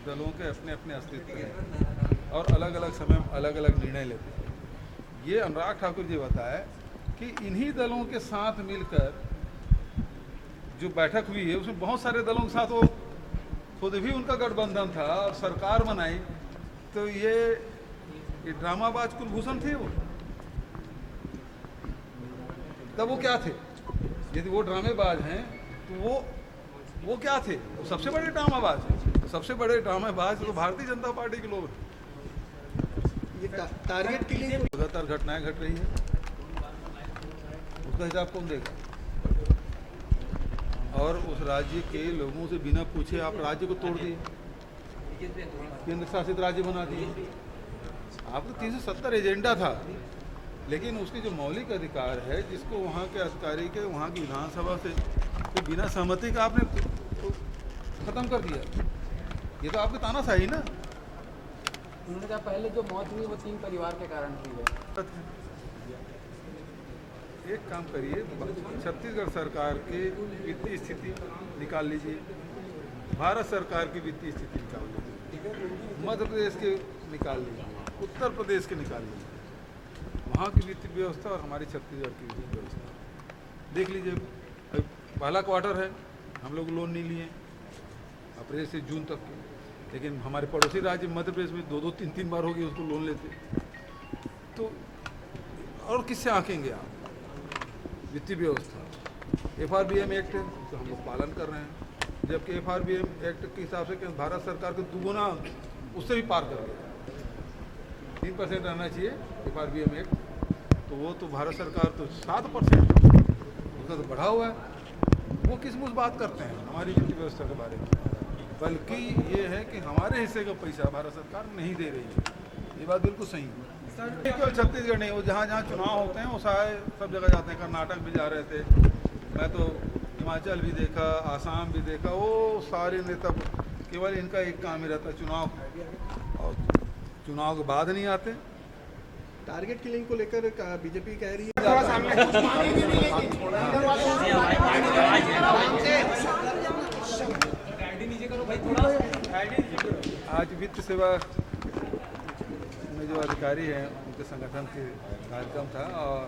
दलों के अपने अपने अस्तित्व हैं और अलग अलग समय में अलग अलग निर्णय लेते हैं। ये अनुराग ठाकुर जी बताए कि इन्हीं दलों के साथ मिलकर जो बैठक हुई है उसमें बहुत सारे दलों के साथ वो खुद भी उनका गठबंधन था और सरकार बनाई। तो ये ड्रामाबाज कुलभूषण थे वो, तब वो क्या थे? यदि वो ड्रामेबाज हैं तो वो क्या थे? वो सबसे बड़े ड्रामाबाज हैं। सबसे बड़े ड्रामेबाज तो भारतीय जनता पार्टी के लोग हैं। ये टारगेट के लिए लगातार घटनाएं घट रही है, उसका हिसाब कौन देगा? और उस राज्य के लोगों से बिना पूछे आप राज्य को तोड़ दिए, केंद्र शासित राज्य बना दिए। आपका 370 एजेंडा था, लेकिन उसके जो मौलिक अधिकार है जिसको वहाँ के अधिकारी के वहाँ की विधानसभा से तो बिना सहमति का आपने तो खत्म कर दिया। ये तो आपकी तानाशाही ना। उन्होंने कहा पहले जो मौत हुई वो 3 परिवार के कारण हुई है। एक काम करिए, छत्तीसगढ़ सरकार की वित्तीय स्थिति निकाल लीजिए, भारत सरकार की वित्तीय स्थिति निकाल लीजिए, मध्य प्रदेश के निकाल लीजिए, उत्तर प्रदेश के निकाल लीजिए, वहाँ की वित्तीय व्यवस्था और हमारी छत्तीसगढ़ की वित्तीय व्यवस्था देख लीजिए। पहला क्वार्टर है, हम लोग लोन नहीं लिए अप्रैल से जून तक के, लेकिन हमारे पड़ोसी राज्य मध्य प्रदेश में 2-2, 3-3 बार हो गई उसको लोन लेते। तो और किससे आंकेंगे आप? वित्तीय व्यवस्था FRBM एक्ट है तो हम लोग पालन कर रहे हैं, जबकि FRBM एक्ट के हिसाब से भारत सरकार को दुगुना उससे भी पार कर गया। 3% रहना चाहिए FRBM एक्ट, तो वो तो भारत सरकार तो 7% उसका तो बढ़ा हुआ है। वो किस मुझ बात करते हैं हमारी वित्तीय व्यवस्था के बारे में? बल्कि ये है कि हमारे हिस्से का पैसा भारत सरकार नहीं दे रही है। ये बात बिल्कुल सही है। केवल छत्तीसगढ़ नहीं, वो जहाँ जहाँ चुनाव होते हैं वो सारे सब जगह जाते हैं। कर्नाटक भी जा रहे थे, मैं तो हिमाचल भी देखा, आसाम भी देखा, वो सारे नेता केवल इनका एक काम ही रहता चुनाव, और चुनाव के बाद नहीं आते। टारगेट किलिंग को लेकर बीजेपी कह रही है आज वित्त सेवा में जो अधिकारी हैं उनके संगठन के कार्यक्रम था और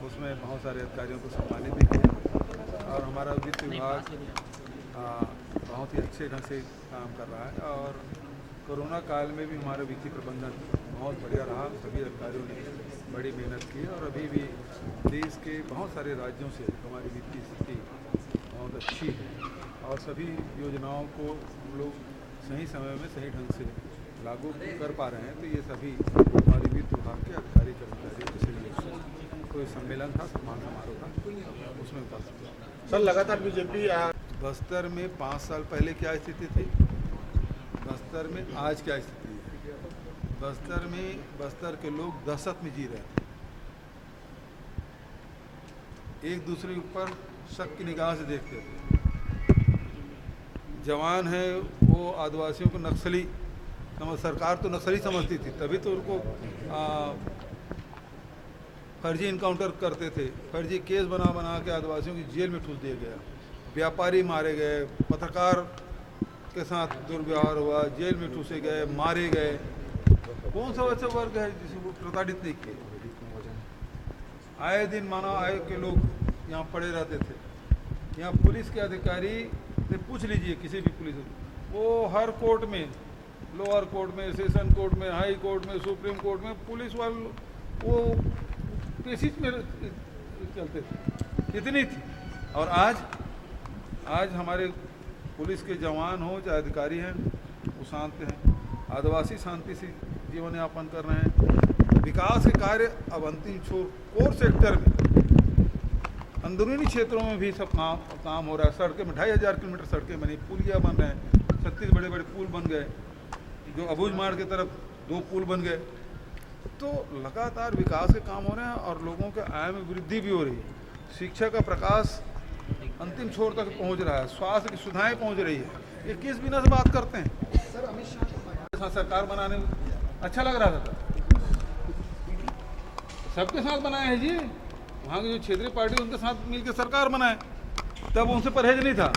उसमें बहुत सारे अधिकारियों को सम्मानित भी किया और हमारा वित्त विभाग बहुत ही अच्छे ढंग से काम कर रहा है। और कोरोना काल में भी हमारा वित्तीय प्रबंधन बहुत बढ़िया रहा। सभी अधिकारियों ने बड़ी मेहनत की और अभी भी देश के बहुत सारे राज्यों से हमारी वित्तीय स्थिति बहुत अच्छी है और सभी योजनाओं को हम लोग सही समय में सही ढंग से लागू कर पा रहे हैं। तो ये सभी हमारे वित्त विभाग के अधिकारी कर्मचारियों के सहयोग कोई सम्मेलन था, सम्मान समारोह था, उसमें उपस्थित। सर लगातार बीजेपी बस्तर में 5 साल पहले क्या स्थिति थी, बस्तर में आज क्या स्थिति है? बस्तर के लोग दहशत में जी रहे थे, एक दूसरे के ऊपर शक की निगाह से देखते थे। जवान है वो आदिवासियों को नक्सली सरकार तो नक्सली समझती थी, तभी तो उनको फर्जी इनकाउंटर करते थे, फर्जी केस बना बना के आदिवासियों की जेल में ठूस दिया गया, व्यापारी मारे गए, पत्रकार के साथ दुर्व्यवहार हुआ, जेल में ठूसे गए, मारे गए। कौन सा वैसा वर्ग है जिसको प्रताड़ित नहीं किए? आए दिन मानव आयोग के लोग यहाँ पड़े रहते थे। यहाँ पुलिस के अधिकारी से पूछ लीजिए, किसी भी पुलिस, वो हर कोर्ट में, लोअर कोर्ट में, सेशन कोर्ट में, हाई कोर्ट में, सुप्रीम कोर्ट में पुलिस वाले वो केसेस में चलते थे, इतनी थी। और आज हमारे पुलिस के जवान हो चाहे अधिकारी हैं वो शांत हैं, आदिवासी शांति से जीवन यापन कर रहे हैं। विकास के कार्य अब अंतिम छोर कोर सेक्टर में, अंदरूनी क्षेत्रों में भी सब काम हो रहा है। सड़कें में 2500 किलोमीटर सड़कें बनी, पुलिया बन रहे हैं, 36 बड़े बड़े पुल बन गए, जो अबूझ मार्ग की तरफ 2 पुल बन गए। तो लगातार विकास के काम हो रहे हैं और लोगों के आय में वृद्धि भी हो रही है। शिक्षा का प्रकाश अंतिम छोर तक पहुंच रहा है, स्वास्थ्य की सुविधाएं पहुंच रही है। ये किस बिना से बात करते हैं? सर अमित शाह सरकार बनाने में अच्छा लग रहा था, सबके साथ बनाए हैं जी। वहाँ की जो क्षेत्रीय पार्टी उनके साथ मिलकर सरकार बनाए, तब उनसे परहेज नहीं था।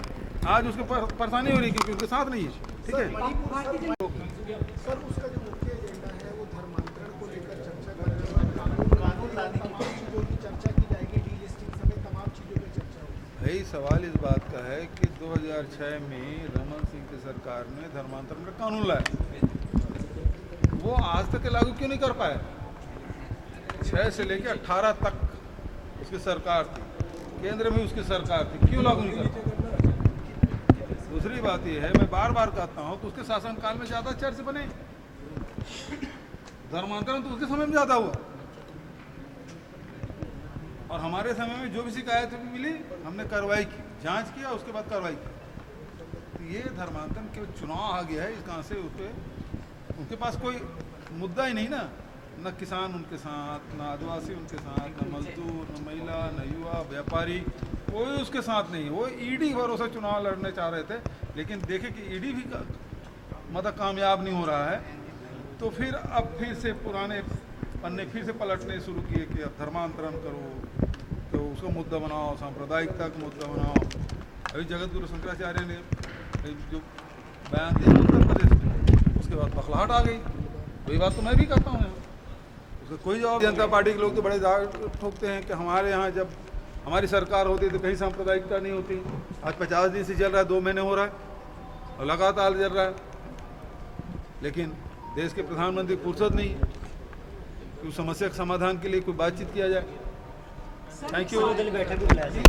आज उसको परेशानी हो रही क्योंकि उनके साथ नहीं है। ठीक है। सर उसका जो मुख्य एजेंडा है वो धर्मांतरण को लेकर चर्चा कर रहे हैं, कानून लाने की तमाम चीज़ों की चर्चा की जाएगी, डीलिस्टिंग समेत तमाम चीज़ों पर चर्चा होगी। भाई सवाल इस बात का है कि 2006 में रमन सिंह की सरकार ने धर्मांतरण का कानून लाया, वो आज तक लागू क्यों नहीं कर पाए? 6 से लेकर 18 तक उसकी सरकार थी, केंद्र में उसकी सरकार थी, क्यों लागू नहीं कर पाए? दूसरी बात यह है, मैं बार बार कहता हूँ कि उसके शासनकाल में ज़्यादा चर्च बने, धर्मांतरण तो उसके समय में ज़्यादा हुआ, और हमारे समय में जो भी शिकायत मिली हमने कार्रवाई की, जांच किया, उसके बाद कार्रवाई की। तो ये धर्मांतरण के चुनाव आ गया है, इस कहाँ से उनके पास कोई मुद्दा ही नहीं ना, न किसान उनके साथ, न आदिवासी उनके साथ, न मजदूर, न महिला, न युवा, व्यापारी, कोई उसके साथ नहीं। वो ईडी भरोसे चुनाव लड़ने चाह रहे थे, लेकिन देखे कि ईडी भी मतलब कामयाब नहीं हो रहा है, तो फिर अब फिर से पुराने पन्ने फिर से पलटने शुरू किए कि अब धर्मांतरण करो, तो उसको मुद्दा बनाओ, सांप्रदायिकता का मुद्दा बनाओ। अभी जगत गुरु शंकराचार्य ने जो बयान दिया उत्तर प्रदेश में, उसके बाद बखलाहट आ गई। वही बात तो मैं भी कहता हूँ, उसका कोई जवाब। जनता पार्टी के लोग तो बड़े दाग ठोकते हैं कि हमारे यहाँ जब हमारी सरकार होती तो कहीं सांप्रदायिकता नहीं होती। आज 50 दिन से चल रहा है, 2 महीने हो रहा है और लगातार चल रहा है, लेकिन देश के प्रधानमंत्री फुर्सत नहीं कि उस समस्या के समाधान के लिए कोई बातचीत किया जाए। Thank you.